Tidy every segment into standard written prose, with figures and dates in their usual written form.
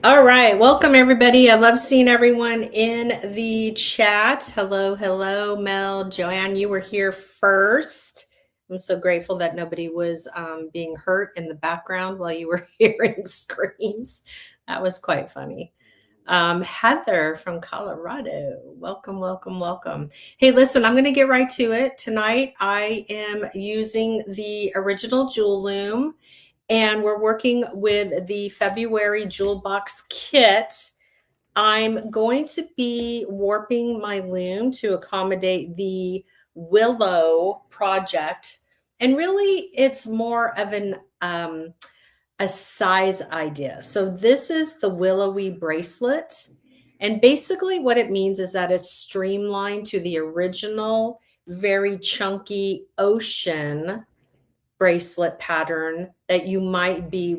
All right, welcome everybody. I love seeing everyone in the chat. Hello, hello, Mel, Joanne, you were here first. I'm so grateful that nobody was being hurt in the background while you were hearing screams. That was quite funny. Heather from Colorado, welcome, welcome, welcome. Hey, listen, I'm going to get right to it. Tonight, I am using the original Jewel Loom and we're working with the February Jewel Box Kit. I'm going to be warping my loom to accommodate the Willow project. And really, it's more of a size idea. So this is the willowy bracelet. And basically what it means is that it's streamlined to the original, very chunky ocean bracelet pattern that you might be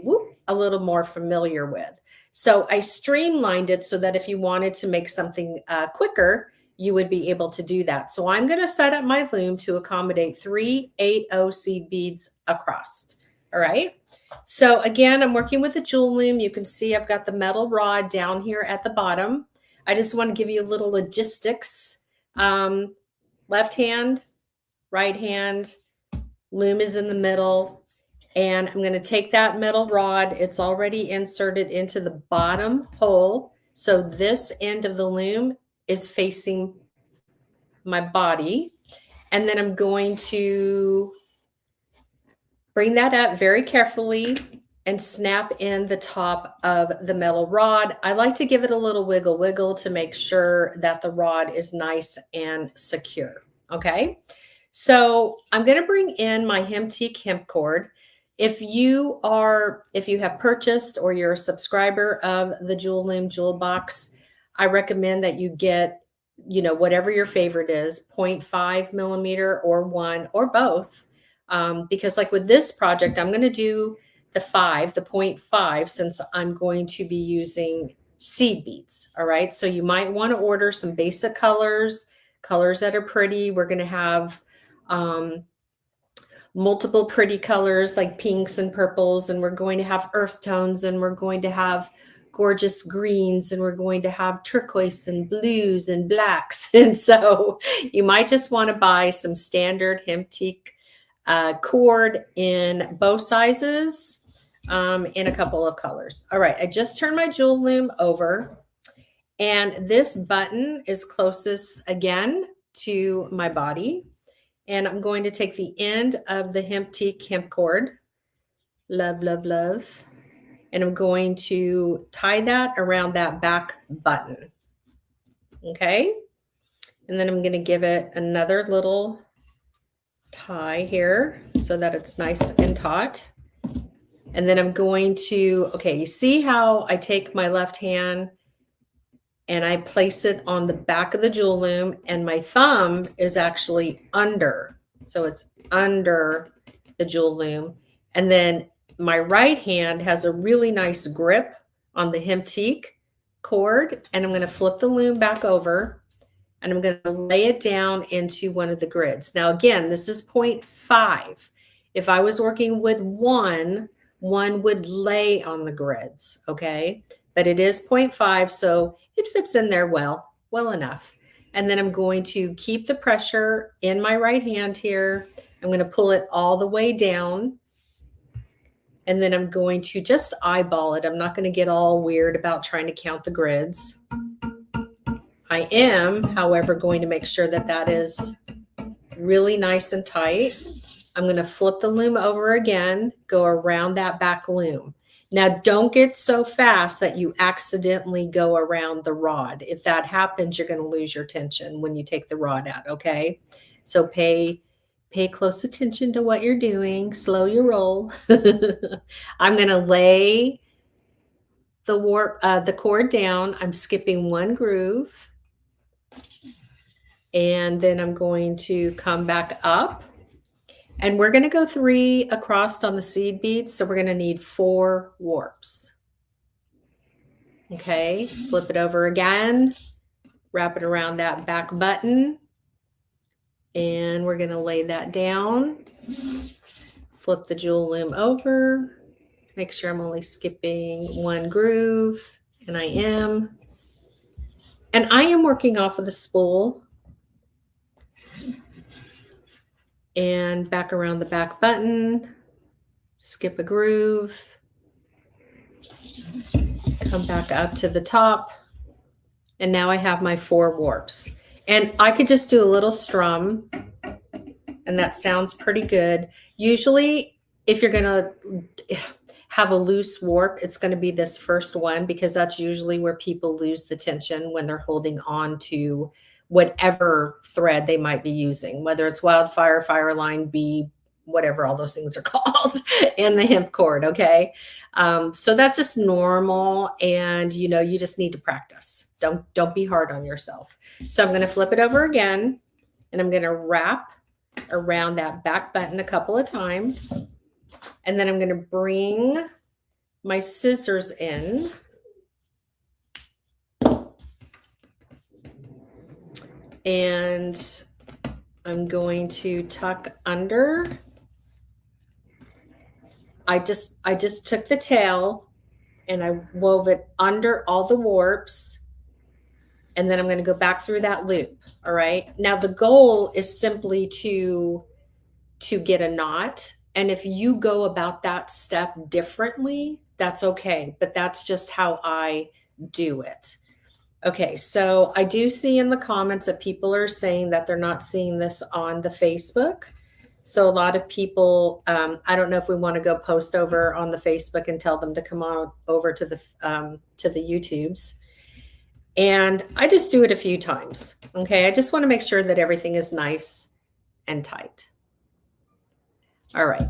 a little more familiar with. So I streamlined it so that if you wanted to make something quicker, you would be able to do that. So I'm going to set up my loom to accommodate 3 8/0 seed beads across. All right. So again, I'm working with a jewel loom. You can see I've got the metal rod down here at the bottom. I just want to give you a little logistics. Left hand, right hand, loom is in the middle, and I'm going to take that metal rod. It's already inserted into the bottom hole. So this end of the loom is facing my body. And then I'm going to bring that up very carefully and snap in the top of the metal rod. I like to give it a little wiggle wiggle to make sure that the rod is nice and secure. Okay. So I'm going to bring in my Hemteak hemp cord. If you have purchased or you're a subscriber of the Jewel Loom Jewel Box, I recommend that you get, whatever your favorite is, 0.5 millimeter or 1 or both. Because like with this project, I'm going to do the 0.5, since I'm going to be using seed beads. All right. So you might want to order some basic colors that are pretty. We're going to have multiple pretty colors like pinks and purples, and we're going to have earth tones, and we're going to have gorgeous greens, and we're going to have turquoise and blues and blacks. And so you might just want to buy some standard Hemteak cord in both sizes, in a couple of colors. All right, I just turned my jewel loom over, and this button is closest again to my body. And I'm going to take the end of the Hemteak hemp cord, love, love, love, and I'm going to tie that around that back button. Okay. And then I'm going to give it another little tie here so that it's nice and taut. And then I'm going to, okay, you see how I take my left hand and I place it on the back of the jewel loom, and my thumb is actually under. So it's under the jewel loom. And then my right hand has a really nice grip on the Hemteak cord, and I'm going to flip the loom back over, and I'm going to lay it down into one of the grids. Now, again, this is 0.5. If I was working with one would lay on the grids, okay? But it is 0.5, so it fits in there well enough. And then I'm going to keep the pressure in my right hand here. I'm going to pull it all the way down. And then I'm going to just eyeball it. I'm not going to get all weird about trying to count the grids. I am, however, going to make sure that that is really nice and tight. I'm going to flip the loom over again, go around that back loom. Now, don't get so fast that you accidentally go around the rod. If that happens, you're going to lose your tension when you take the rod out, okay? So pay close attention to what you're doing. Slow your roll. I'm going to lay the cord down. I'm skipping one groove. And then I'm going to come back up. And we're going to go 3 across on the seed beads. So we're going to need 4 warps. Okay, flip it over again, wrap it around that back button, and we're going to lay that down. Flip the jewel loom over, make sure I'm only skipping one groove, And I am working off of the spool and back around the back button, skip a groove, come back up to the top. And now I have my 4 warps. And I could just do a little strum, and that sounds pretty good. Usually, if you're gonna have a loose warp, it's gonna be this first one, because that's usually where people lose the tension when they're holding on to whatever thread they might be using, whether it's wildfire, fire line, bee, whatever all those things are called, and the hemp cord, okay? So that's just normal, and you just need to practice. Don't be hard on yourself. So I'm going to flip it over again, and I'm going to wrap around that back button a couple of times, and then I'm going to bring my scissors in, and I'm going to tuck under. I just took the tail and I wove it under all the warps, and then I'm going to go back through that loop. All right. Now the goal is simply to get a knot. And if you go about that step differently, that's okay. But that's just how I do it. Okay. So I do see in the comments that people are saying that they're not seeing this on the Facebook. So a lot of people, I don't know if we want to go post over on the Facebook and tell them to come on over to the YouTubes. And I just do it a few times. Okay. I just want to make sure that everything is nice and tight. All right.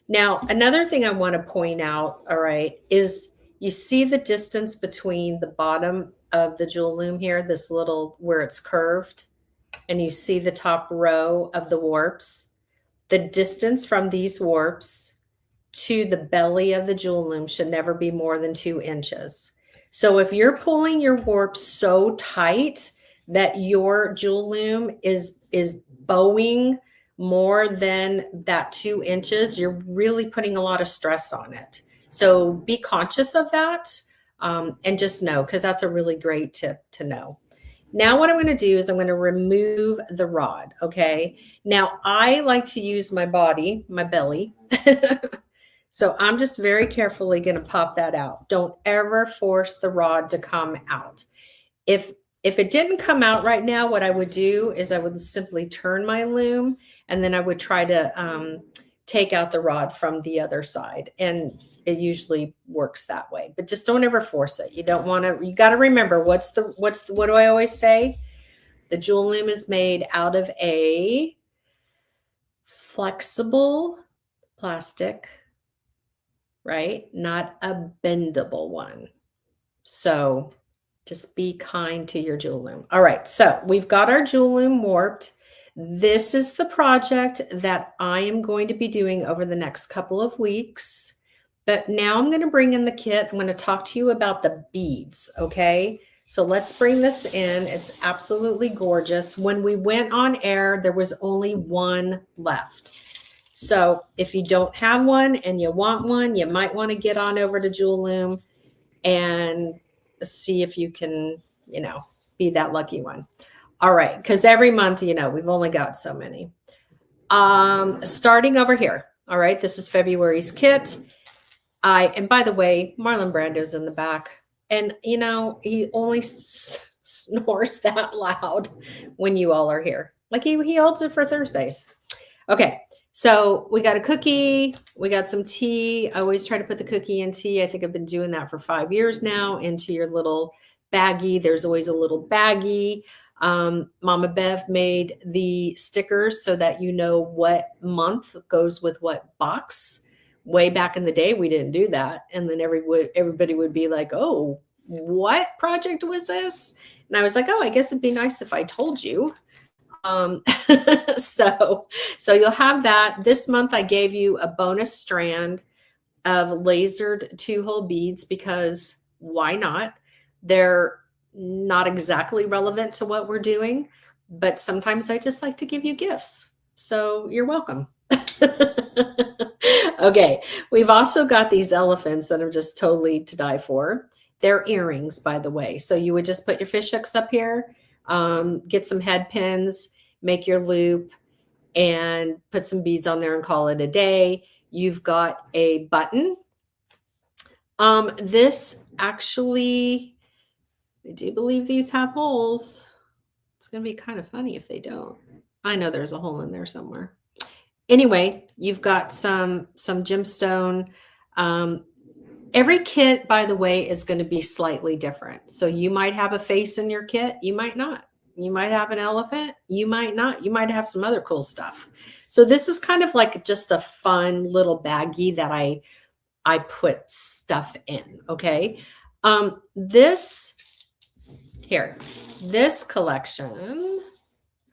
Now, another thing I want to point out, all right, is you see the distance between the bottom of the Jewel Loom here, this little, where it's curved, and you see the top row of the warps. The distance from these warps to the belly of the Jewel Loom should never be more than 2 inches. So if you're pulling your warp so tight that your Jewel Loom is bowing more than that 2 inches, you're really putting a lot of stress on it. So be conscious of that, and just know, because that's a really great tip to know. Now what I'm going to do is I'm going to remove the rod, okay? Now I like to use my body, my belly. So I'm just very carefully going to pop that out. Don't ever force the rod to come out. If it didn't come out right now, what I would do is I would simply turn my loom, and then I would try to take out the rod from the other side. And it usually works that way, but just don't ever force it. You don't want to, you got to remember what do I always say? The Jewel Loom is made out of a flexible plastic, right? Not a bendable one. So just be kind to your Jewel Loom. All right. So we've got our Jewel Loom warped. This is the project that I am going to be doing over the next couple of weeks. But now I'm going to bring in the kit. I'm going to talk to you about the beads, okay? So let's bring this in. It's absolutely gorgeous. When we went on air, there was only one left. So if you don't have one and you want one, you might want to get on over to Jewel Loom and see if you can, be that lucky one. All right, because every month, we've only got so many. Starting over here, all right, this is February's kit. And by the way, Marlon Brando's in the back, and he only snores that loud when you all are here. Like he holds it for Thursdays. Okay. So we got a cookie, we got some tea. I always try to put the cookie and tea. I think I've been doing that for 5 years now, into your little baggie. There's always a little baggie. Mama Bev made the stickers so that you know what month goes with what box. Way back in the day, we didn't do that. And then everybody would be like, oh, what project was this? And I was like, oh, I guess it'd be nice if I told you. So you'll have that. This month I gave you a bonus strand of lasered 2-hole beads, because why not? They're not exactly relevant to what we're doing, but sometimes I just like to give you gifts. So you're welcome. Okay, we've also got these elephants that are just totally to die for. They're earrings, by the way. So you would just put your fish hooks up here, get some head pins, make your loop, and put some beads on there and call it a day. You've got a button. This actually, I do believe these have holes. It's going to be kind of funny if they don't. I know there's a hole in there somewhere. Anyway, you've got some gemstone. Every kit, by the way, is going to be slightly different. So you might have a face in your kit. You might not. You might have an elephant. You might not. You might have some other cool stuff. So this is kind of like just a fun little baggie that I put stuff in. Okay. This collection.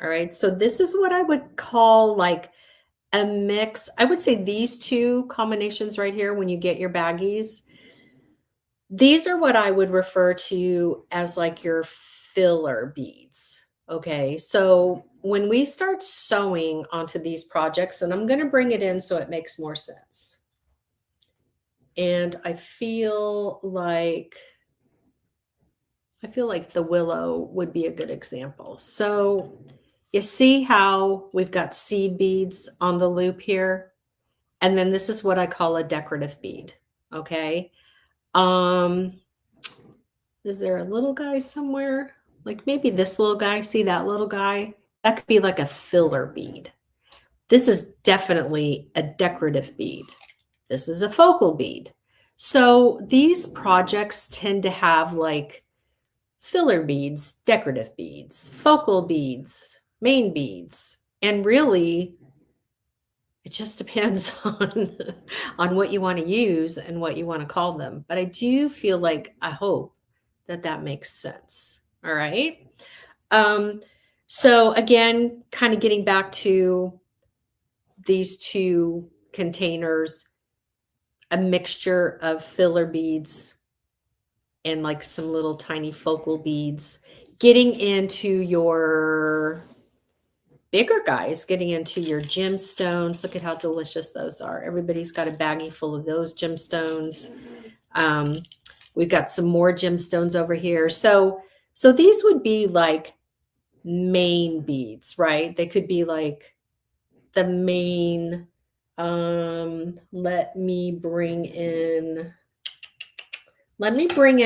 All right. So this is what I would call like a mix. I would say these two combinations right here, when you get your baggies, these are what I would refer to as like your filler beads. Okay. So when we start sewing onto these projects, and I'm going to bring it in so it makes more sense. And I feel like the willow would be a good example. So you see how we've got seed beads on the loop here? And then this is what I call a decorative bead. Okay. Is there a little guy somewhere? Like maybe this little guy, see that little guy? That could be like a filler bead. This is definitely a decorative bead. This is a focal bead. So these projects tend to have like filler beads, decorative beads, focal beads, main beads. And really, it just depends on what you want to use and what you want to call them. But I do feel like, I hope that makes sense. All right. So again, kind of getting back to these two containers, a mixture of filler beads and like some little tiny focal beads, getting into your bigger guys, getting into your gemstones. Look at how delicious those are. Everybody's got a baggie full of those gemstones. We've got some more gemstones over here. So these would be like main beads, right? They could be like the main, let me bring in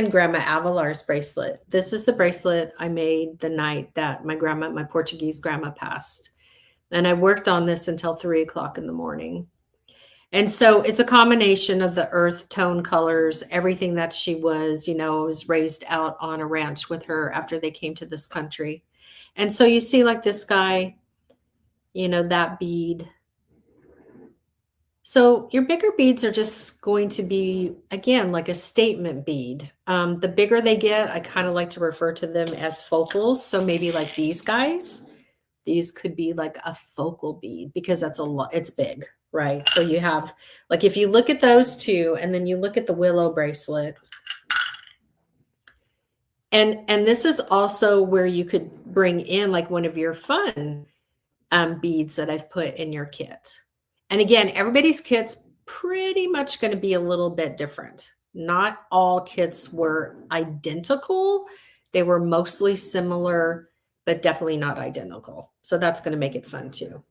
Grandma Avalar's bracelet. This is the bracelet I made the night that my Portuguese grandma passed. And I worked on this until 3 o'clock in the morning. And so it's a combination of the earth tone colors, everything that she was, was raised out on a ranch with her after they came to this country. And so you see like this guy, that bead. So your bigger beads are just going to be, again, like a statement bead. The bigger they get, I kind of like to refer to them as focals. So maybe like these guys, these could be like a focal bead because that's a lot, it's big, right? So you have, like, if you look at those two and then you look at the willow bracelet, and this is also where you could bring in like one of your fun beads that I've put in your kit. And again, everybody's kit's pretty much going to be a little bit different. Not all kits were identical. They were mostly similar, but definitely not identical. So that's going to make it fun too.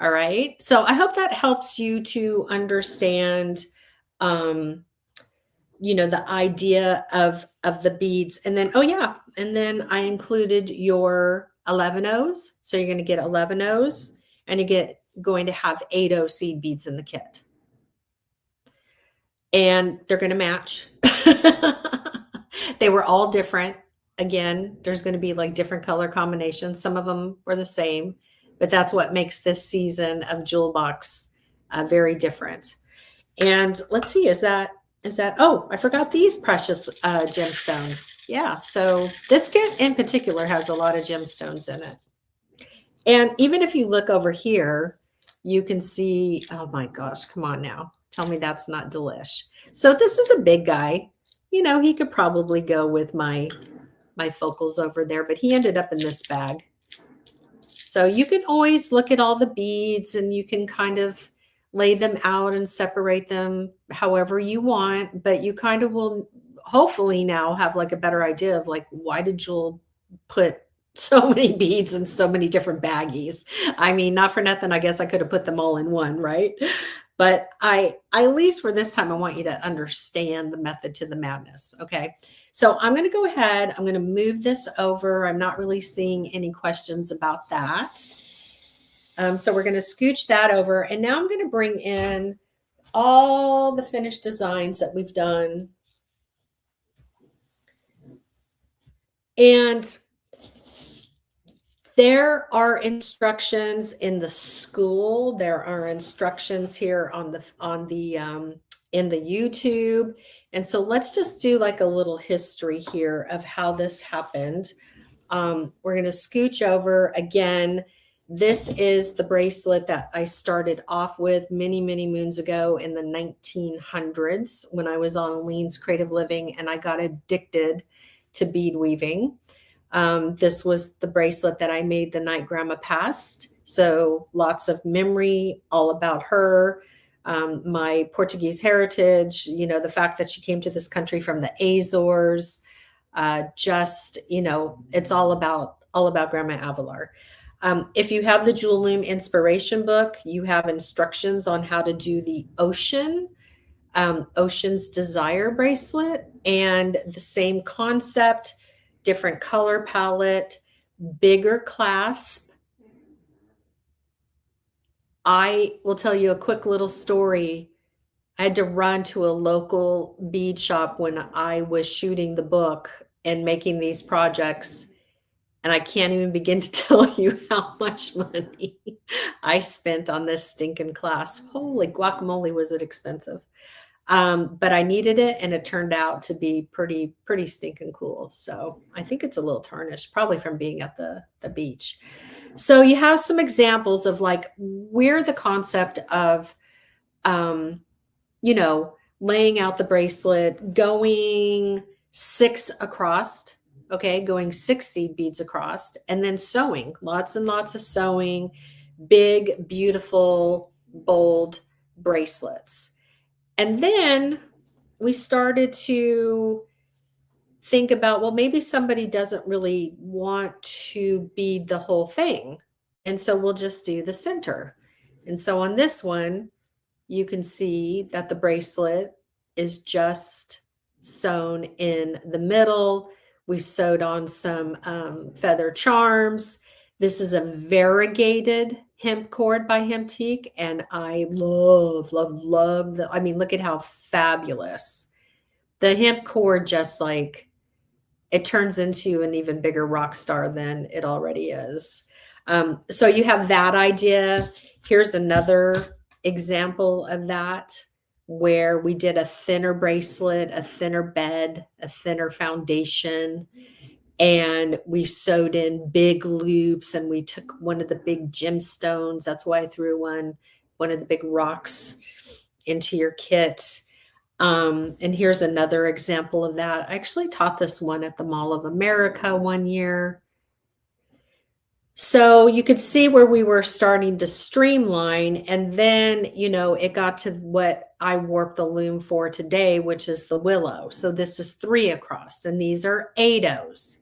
All right. So I hope that helps you to understand, the idea of the beads. And then, oh yeah. And then I included your 11-Os. So you're going to get 11-Os and going to have 8-O seed beads in the kit. And they're going to match. They were all different. Again, there's going to be like different color combinations. Some of them were the same, but that's what makes this season of Jewel Box very different. And let's see, is that, oh, I forgot these precious gemstones. Yeah. So this kit in particular has a lot of gemstones in it. And even if you look over here, you can see, oh my gosh, come on now. Tell me that's not delish. So this is a big guy. He could probably go with my focals over there, but he ended up in this bag. So you can always look at all the beads and you can kind of lay them out and separate them however you want, but you kind of will hopefully now have like a better idea of like, why did Jewel put so many beads in so many different baggies? I mean, not for nothing, I guess I could have put them all in one, right? But at least for this time, I want you to understand the method to the madness. Okay. So I'm going to go ahead. I'm going to move this over. I'm not really seeing any questions about that. So we're going to scooch that over. And now I'm going to bring in all the finished designs that we've done. And there are instructions in the school. There are instructions here on the in the YouTube. And so let's just do like a little history here of how this happened. We're going to scooch over again. This is the bracelet that I started off with many, many moons ago in the 1900s when I was on Lean's Creative Living and I got addicted to bead weaving. This was the bracelet that I made the night Grandma passed. So lots of memory all about her, my Portuguese heritage, you know, the fact that she came to this country from the Azores, just, you know, it's all about Grandma Avalar. If you have the Jewel Loom inspiration book, you have instructions on how to do the Ocean's Desire bracelet, and the same concept, different color palette, bigger clasp. I will tell you a quick little story. I had to run to a local bead shop when I was shooting the book and making these projects. And I can't even begin to tell you how much money I spent on this stinking clasp. Holy guacamole, was it expensive. But I needed it, and it turned out to be pretty stinking cool. So I think it's a little tarnished, probably from being at the beach. So you have some examples of like where the concept of, you know, laying out the bracelet, going 6 across, okay, going 6 seed beads across, and then sewing, lots and lots of sewing, big, beautiful, bold bracelets. And then we started to think about, well, maybe somebody doesn't really want to bead the whole thing. And so we'll just do the center. And so on this one, you can see that the bracelet is just sewn in the middle. We sewed on some feather charms. This is a variegated hemp cord by Hemptique, and I love the, I mean, look at how fabulous. The hemp cord just like, it turns into an even bigger rock star than it already is. So you have that idea. Here's another example of that, where we did a thinner bracelet, a thinner bed, a thinner foundation, and we sewed in big loops, and we took one of the big gemstones. That's why I threw one of the big rocks into your kit. And here's another example of that. I actually taught this one at the Mall of America one year. So you could see where we were starting to streamline, and then, you know, it got to what I warped the loom for today, which is the willow. So this is 3 across, and these are 8-ohs.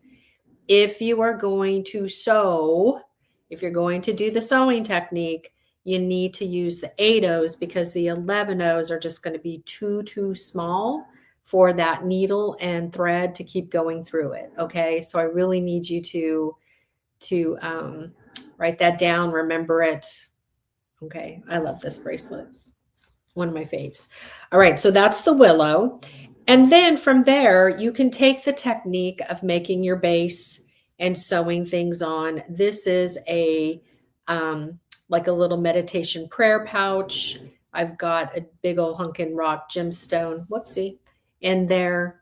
If you are going to sew, if you're going to do the sewing technique, you need to use the 8-ohs, because the 11-ohs are just going to be too small for that needle and thread to keep going through it. Okay, so I really need you to write that down, remember it. Okay, I love this bracelet, one of my faves. All right, so that's the willow. And then from there, you can take the technique of making your base and sewing things on. This is a like a little meditation prayer pouch. I've got a big old hunkin' rock gemstone, whoopsie, in there.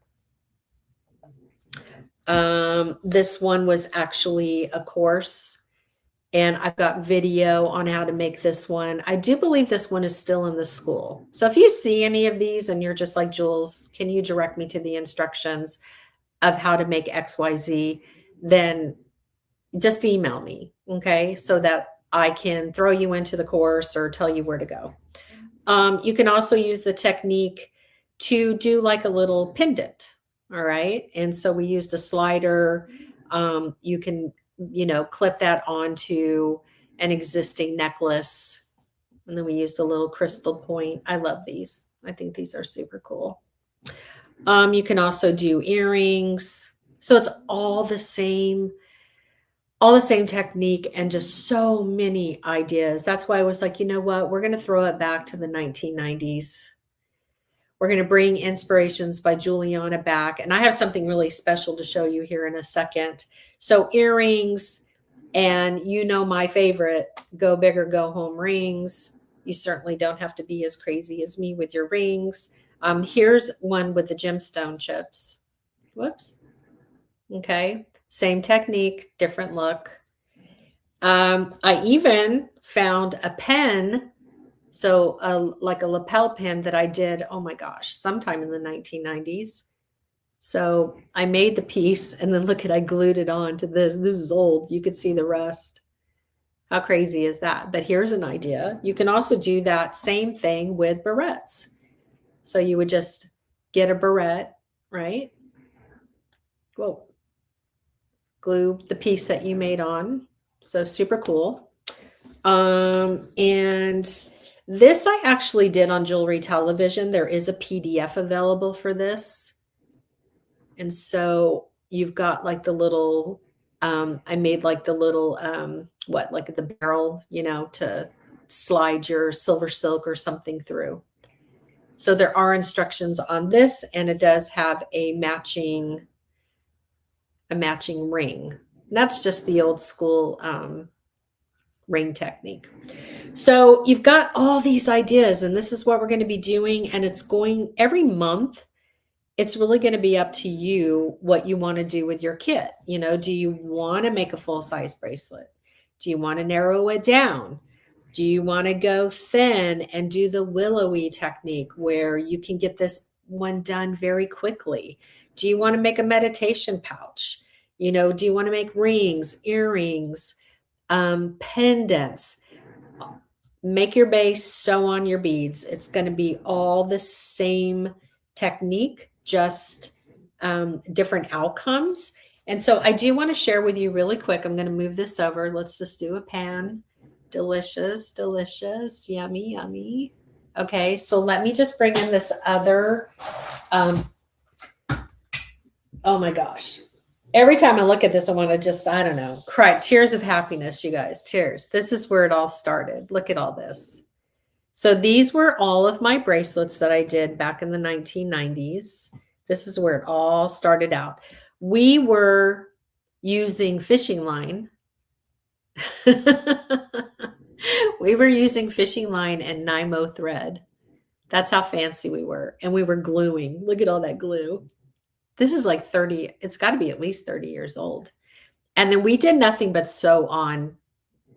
This one was actually a course, and I've got video on how to make this one. I do believe this one is still in the school. So if you see any of these and you're just like, Jules, can you direct me to the instructions of how to make XYZ? Then just email me, okay? So that I can throw you into the course or tell you where to go. You can also use the technique to do like a little pendant. All right. And so we used a slider. You can, clip that onto an existing necklace. And then we used a little crystal point. I love these. I think these are super cool. You can also do earrings. So it's all the same technique and just so many ideas. That's why I was like, you know what? We're going to throw it back to the 1990s. We're going to bring inspirations by Juliana back. And I have something really special to show you here in a second. So earrings, and my favorite, go big or go home rings. You certainly don't have to be as crazy as me with your rings. Here's one with the gemstone chips. Whoops. Okay. Same technique, different look. I even found a pen, so like a lapel pin that I did, oh my gosh, sometime in the 1990s. So I made the piece and then I glued it on to this. This is old. You could see the rust. How crazy is that? But here's an idea. You can also do that same thing with barrettes. So you would just get a barrette, right? Whoa. Glue the piece that you made on. So super cool. And this I actually did on Jewelry Television. There is a PDF available for this. And so you've got like the little, I made like the little, like the barrel, to slide your silver silk or something through. So there are instructions on this, and it does have a matching ring. And that's just the old school ring technique. So you've got all these ideas, and this is what we're going to be doing. And it's going every month. It's really going to be up to you what you want to do with your kit. Do you want to make a full-size bracelet? Do you want to narrow it down? Do you want to go thin and do the willowy technique where you can get this one done very quickly? Do you want to make a meditation pouch? Do you want to make rings, earrings, pendants? Make your base, sew on your beads. It's going to be all the same technique, just different outcomes. And so I do want to share with you really quick. I'm going to move this over. Let's just do a pan. Delicious, delicious, yummy, yummy. Okay, so let me just bring in this other, oh my gosh. Every time I look at this, I want to just, I don't know, cry. Tears of happiness, you guys, tears. This is where it all started. Look at all this. So these were all of my bracelets that I did back in the 1990s. This is where it all started out. We were using fishing line. We were using fishing line and Nymo thread. That's how fancy we were. And we were gluing. Look at all that glue. This is like 30, it's got to be at least 30 years old. And then we did nothing but sew on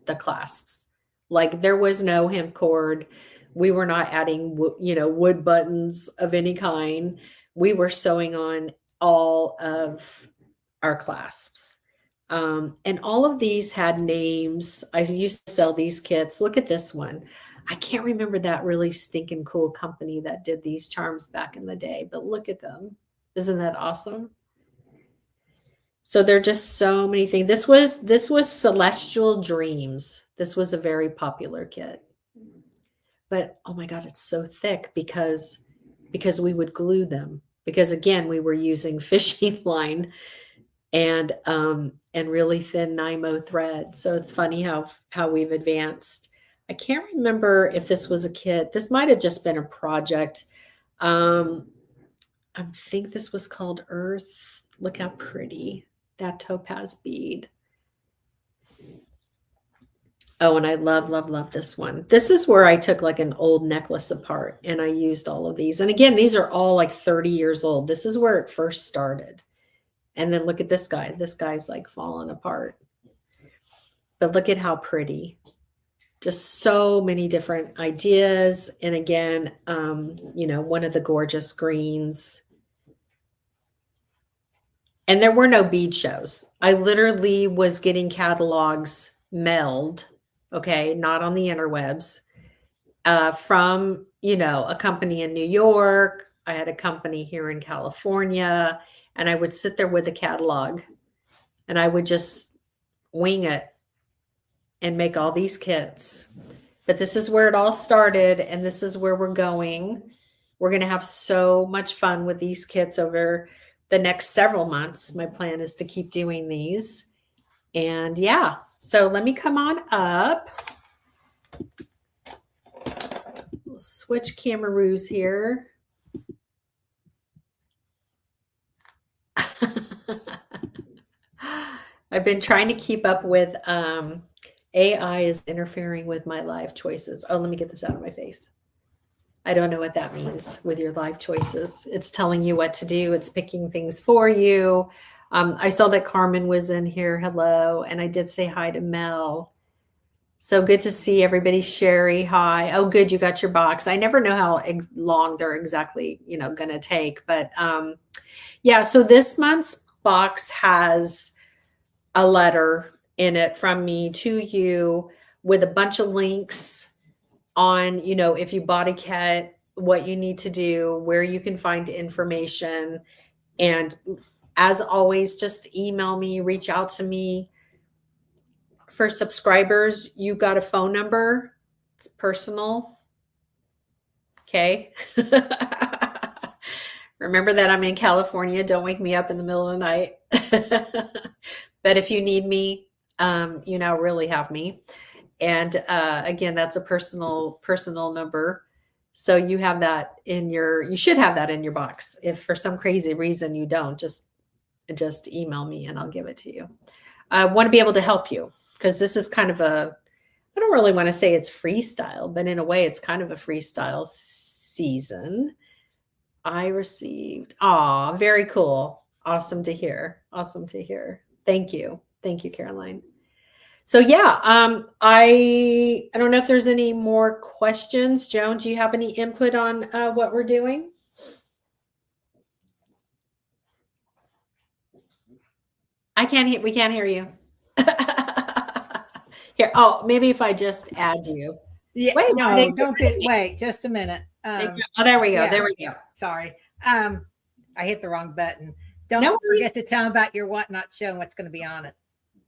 the clasps. Like there was no hemp cord. We were not adding, wood buttons of any kind. We were sewing on all of our clasps. And all of these had names. I used to sell these kits. Look at this one. I can't remember that really stinking cool company that did these charms back in the day, but look at them. Isn't that awesome? So there are just so many things. This was Celestial Dreams. This was a very popular kit. But oh my God, it's so thick because we would glue them. Because again, we were using fishing line and really thin Nymo thread. So it's funny how we've advanced. I can't remember if this was a kit. This might have just been a project. I think this was called Earth. Look how pretty that topaz bead. Oh, and I love, love, love this one. This is where I took like an old necklace apart and I used all of these. And again, these are all like 30 years old. This is where it first started. And then look at this guy. This guy's like falling apart. But look at how pretty. Just so many different ideas. And again, one of the gorgeous greens. And there were no bead shows. I literally was getting catalogs mailed, okay, not on the interwebs, from, a company in New York. I had a company here in California, and I would sit there with a catalog and I would just wing it and make all these kits. But this is where it all started, and this is where we're going. We're going to have so much fun with these kits over the next several months. My plan is to keep doing these. And yeah, so let me come on up. We'll switch cameroos here. I've been trying to keep up with AI is interfering with my life choices. Oh, let me get this out of my face. I don't know what that means with your life choices. It's telling you what to do. It's picking things for you. I saw that Carmen was in here. Hello. And I did say hi to Mel. So good to see everybody. Sherry, hi. Oh, good. You got your box. I never know how long they're exactly, going to take. But yeah, so this month's box has a letter in it from me to you with a bunch of links on, if you bought a kit, what you need to do, where you can find information. And as always, just email me, reach out to me. For subscribers, you got a phone number. It's personal. Okay. Remember that I'm in California. Don't wake me up in the middle of the night. But if you need me, really have me. And again, that's a personal number. So you have that you should have that in your box. If for some crazy reason you don't, just email me and I'll give it to you. I want to be able to help you because this is kind of I don't really want to say it's freestyle, but in a way it's kind of a freestyle season. I received, very cool. Awesome to hear. Thank you, Caroline. So yeah, I don't know if there's any more questions. Joan, do you have any input on what we're doing? We can't hear you. Here, maybe if I just add you. Yeah, wait just a minute. There we go. Yeah. There we go. Sorry. I hit the wrong button. Don't forget to tell them about your Whatnot show and what's going to be on it.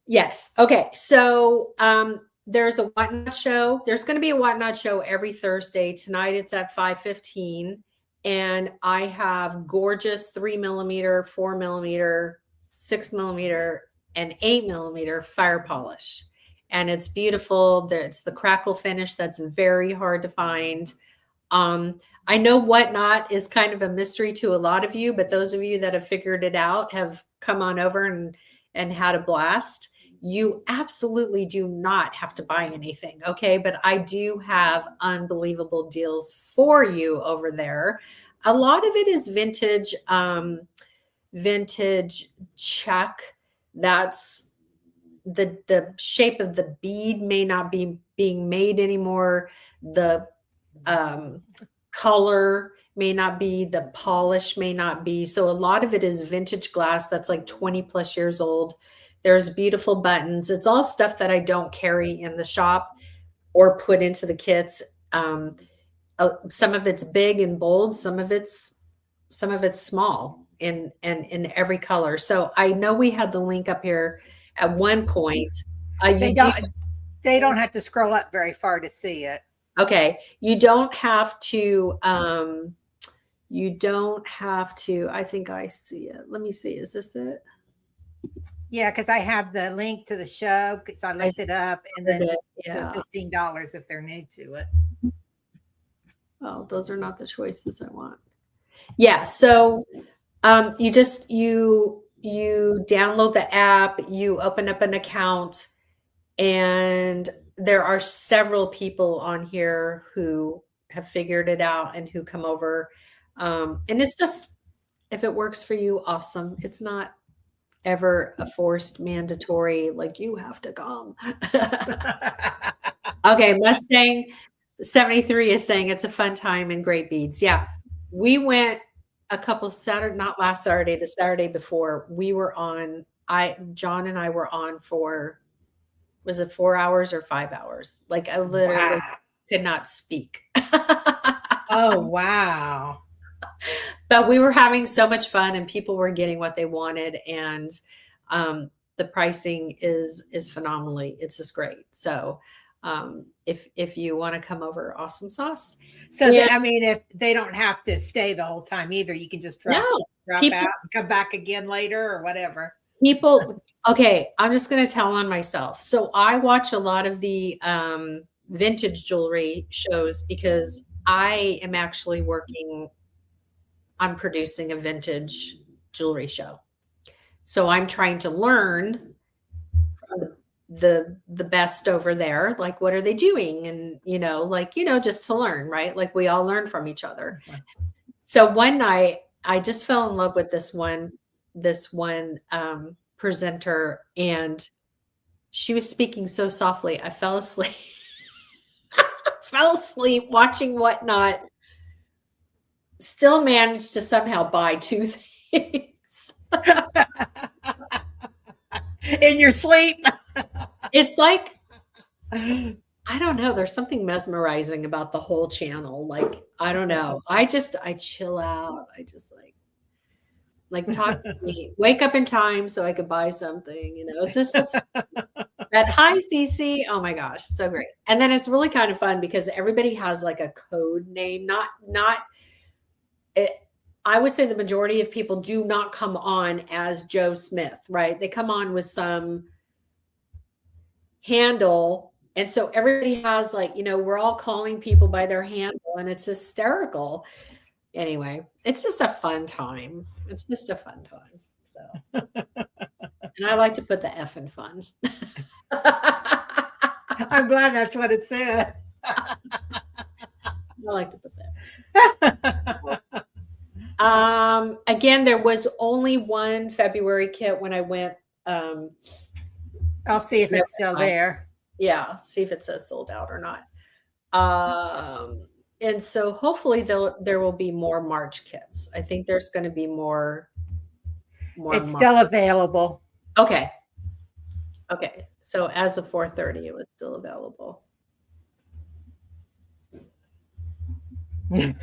Yes. Okay. So there's a Whatnot show. There's going to be a Whatnot show every Thursday. Tonight it's at 5:15. And I have gorgeous 3mm, 4mm, 6mm, and 8mm fire polish. And it's beautiful. It's the crackle finish that's very hard to find. I know Whatnot is kind of a mystery to a lot of you, but those of you that have figured it out have come on over and had a blast. You absolutely do not have to buy anything, okay? But I do have unbelievable deals for you over there. A lot of it is vintage check. That's the shape of the bead may not be being made anymore. The color may not be, the polish may not be. So a lot of it is vintage glass that's like 20 plus years old. There's beautiful buttons. It's all stuff that I don't carry in the shop or put into the kits. Some of it's big and bold. Some of it's small in every color. So I know we had the link up here at one point. They don't have to scroll up very far to see it. Okay. You don't have to, I think I see it. Let me see. Is this it? Yeah, because I have the link to the show because I looked it up, and then the $15 if they're new to it. Oh, those are not the choices I want. Yeah, so you download the app, you open up an account, and there are several people on here who have figured it out and who come over. And it's just, if it works for you, awesome. It's not ever a forced mandatory, like you have to come. Okay, Mustang 73 is saying it's a fun time and great beads. Yeah, we went a couple Saturday, not last Saturday, the Saturday before. We were on, John and I were on for, was it 4 hours or 5 hours? Like I literally could not speak. Oh, wow. But we were having so much fun and people were getting what they wanted. And the pricing is phenomenally, it's just great. So if you want to come over, awesome sauce. So And I mean, if they don't have to stay the whole time either, you can just drop no, out and come back again later or whatever. people, okay, I'm just going to tell on myself. So I watch a lot of the vintage jewelry shows because I am actually working on producing a vintage jewelry show. So I'm trying to learn from the best over there, like what are they doing? And just to learn, right? Like we all learn from each other. So one night I just fell in love with this one presenter, and she was speaking so softly. I fell asleep. Fell asleep watching Whatnot. Still managed to somehow buy two things. In your sleep. It's like, I don't know. There's something mesmerizing about the whole channel. Like, I don't know. I chill out. I just like talk to me, wake up in time so I could buy something. It's just that hi CC. Oh my gosh, so great. And then it's really kind of fun because everybody has like a code name. Not it. I would say the majority of people do not come on as Joe Smith, right? They come on with some handle. And so everybody has we're all calling people by their handle and it's hysterical. Anyway, it's just a fun time. It's just a fun time. So, and I like to put the F in fun. I'm glad that's what it said. I like to put that. Again, there was only one February kit when I went. I'll see if it's still there. Yeah, see if it says sold out or not. And so hopefully there will be more March kits. I think there's going to be more. It's still available. Okay. So as of 4:30, it was still available. All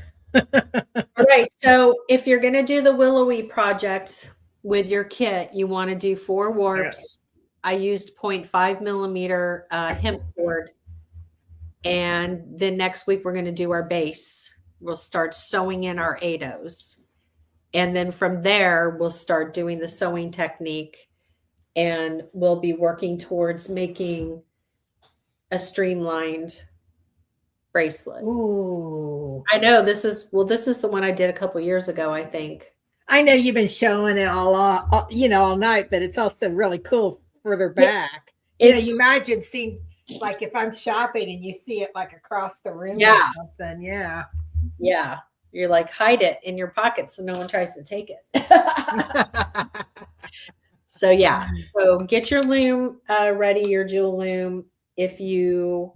right. So if you're going to do the willowy project with your kit, you want to do 4 warps. I used 0.5 millimeter hemp cord. And then next week, we're going to do our base. We'll start sewing in our ADOs. And then from there, we'll start doing the sewing technique. And we'll be working towards making a streamlined bracelet. Ooh. I know this is the one I did a couple years ago, I think. I know you've been showing it all night, but it's also really cool further back. You imagine seeing, like if I'm shopping and you see it like across the room or something. Yeah. Yeah. You're like, hide it in your pocket so no one tries to take it. So yeah. So get your loom ready, your Jewel Loom. If you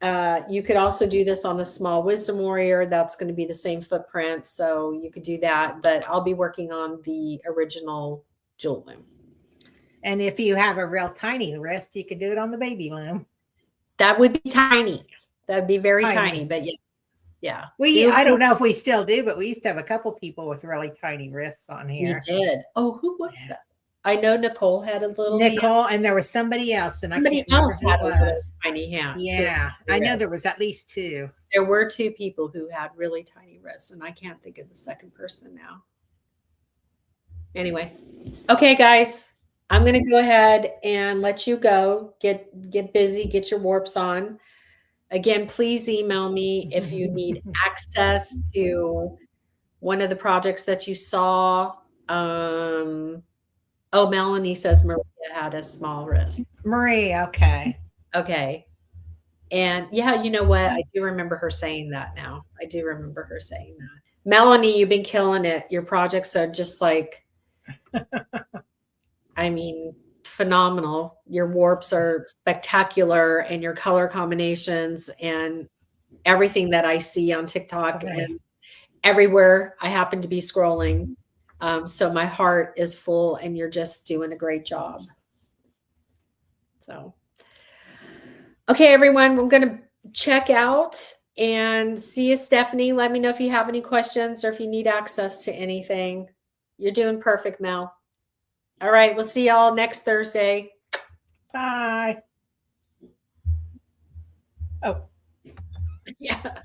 could also do this on the small Wisdom Warrior. That's going to be the same footprint. So you could do that, but I'll be working on the original Jewel Loom. And if you have a real tiny wrist, you could do it on the baby loom. That would be tiny. That would be very tiny, but yes. Yeah. I don't know if we still do, but we used to have a couple people with really tiny wrists on here. We did. Oh, who was that? I know Nicole had a little hand. And there was somebody else, and somebody else had a little tiny hand. Yeah, I know there was at least 2. There were 2 people who had really tiny wrists, and I can't think of the second person now. Anyway, okay, guys, I'm going to go ahead and let you go. Get busy. Get your warps on. Again, please email me if you need access to one of the projects that you saw. Oh, Melanie says Maria had a small wrist. Maria, okay. Okay. And yeah, you know what? I do remember her saying that now. I do remember her saying that. Melanie, you've been killing it. Your projects are just like, I mean, phenomenal. Your warps are spectacular, and your color combinations and everything that I see on TikTok and everywhere I happen to be scrolling. So my heart is full, and you're just doing a great job. So, okay, everyone, we're going to check out. And see you, Stephanie. Let me know if you have any questions or if you need access to anything. You're doing perfect, Mel. All right. We'll see y'all next Thursday. Bye. Oh. Yeah.